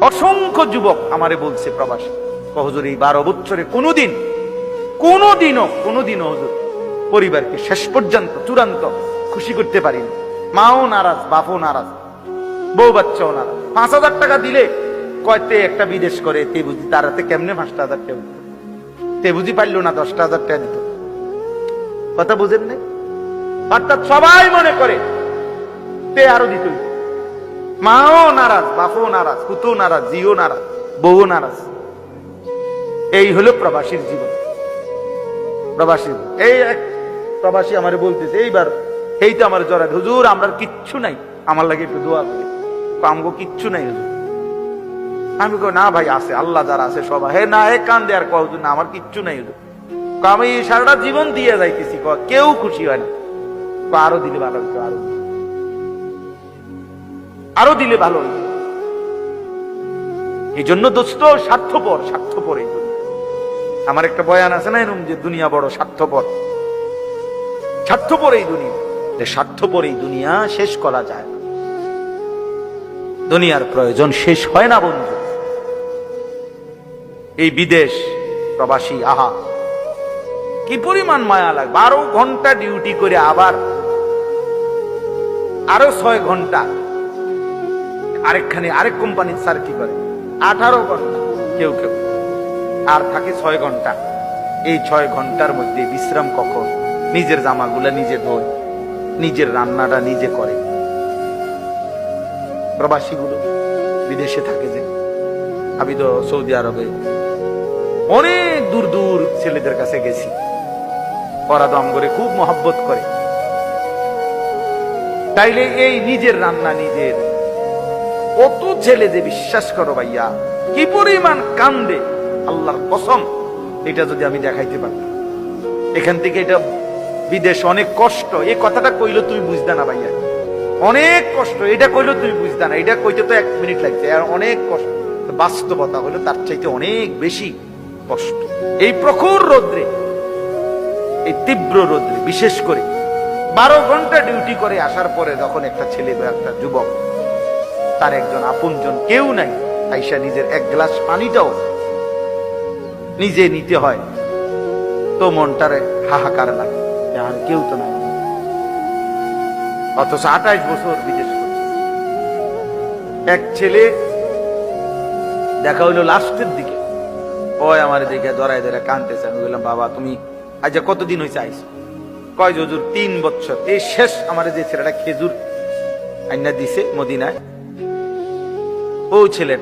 অসংখ্য যুবক আমারে বলছে প্রবাসী, হুজুর এই 12 বছরে কোনোদিনও হুজুর পরিবারকে শেষ পর্যন্ত চূড়ান্ত খুশি করতে পারিনি। মাও নারাজ, বাপও নারাজ, বউ বাচ্চাও নারাজ। 5,000 টাকা দিলে কয়তে একটা বিদেশ করে, তে বুঝি তার হাতে কেমনে 5,000 টাকা দিত, তে বুঝি পারল না 10,000 টাকা দিত। কথা বুঝেন নাই? অর্থাৎ সবাই মনে করে তে আরো দিত। মাও নারাজ, বাপও নারাজ, কুতো নারাজ, জিও নারাজ, বউ নারাজ। এই হলো প্রবাসীর জীবন। প্রবাসী এই এক প্রবাসী আমারে বলতেছে এইবার, এই তো আমার জড়াত, হুজুর আমরা কিচ্ছু নাই, আমার লাগে একটু দোয়া করে। আমগো কিচ্ছু নাই হুজুর। আমি কই না ভাই আছে, আল্লাহ যারা আছে সবাই। হে না, হে কান্দে আর কয় হুজুর না আমার কিচ্ছু নাই হুজুর। আমি সারাটা জীবন দিয়ে যাইতেছি, কেউ খুশি হয় না। আরো দিলে ভালো হইতো, আরো দিলে ভালো হইতো। এই জন্য দোস্ত স্বার্থপর এই দুনিয়া। আমার একটা বয়ান আছে না এরকম, যে দুনিয়া বড় স্বার্থপর এই দুনিয়া। স্বার্থপর এই দুনিয়া শেষ করা যায় না। দুনিয়ার প্রয়োজন শেষ হয় না বন্ধু। এই বিদেশ প্রবাসী, আহা কি পরিমাণ মায়া লাগে। 12 ঘন্টা ডিউটি করে আবার আরো 6 ঘন্টা আরেক কোম্পানির সার্কি করে, 18 ঘন্টা কেউ আর থাকে 6 ঘন্টা। এই 6 ঘন্টার মধ্যে বিশ্রাম কখন? নিজের জামাগুলা নিজে ধোয়, নিজের রান্নাটা নিজে করে। প্রবাসীগুলো বিদেশে থাকে, যে আমি তো সৌদি আরবে অনেক দূর ছেলেদের কাছে গেছি, ওরা দম করে খুব মহব্বত করে। তাইলে এই নিজের রান্না নিজের, কত ছেলে যে বিশ্বাস করো ভাইয়া কি পরিমাণ কান্দে, আল্লাহর কসম। এটা যদি আমি দেখাইতে পারতাম। এখান থেকে এটা বিদেশ অনেক কষ্ট। এই কথাটা কইলো তুমি বুঝতে না ভাইয়া, অনেক কষ্ট। এটা কইলো তুমি বুঝতে না, এটা কইতে তো 1 মিনিট লাগছে, আর অনেক কষ্ট। বাস্তবতা হলো তার চাইতে অনেক বেশি কষ্ট। এই প্রখর রোদ্রে, এই তীব্র রোদ্রে, বিশেষ করে 12 ঘন্টা ডিউটি করে আসার পরে যখন একটা ছেলে বা একটা যুবক, তার একজন আপনজন কেউ নাই, আইসা নিজের 1 গ্লাস পানিটাও নিজে নিতে হয়, তো মনটারে হাহাকার লাগে, আর কেউ তো নাই। অথচ 28 বছর বিদেশ করছে। এক ছেলে দেখা হইলো লাস্টের দিকে, ওই আমার দেখে জড়ায় ধরে কাঁদতেছে। আমি বললাম, বাবা তুমি আজ কতদিন হয়েছে আইসো? কয় হুজুর 3 বছর। এই শেষ আমার যে ছেলেটা খেজুর আইনা দিছে মদিনায়, ও ছেলেটা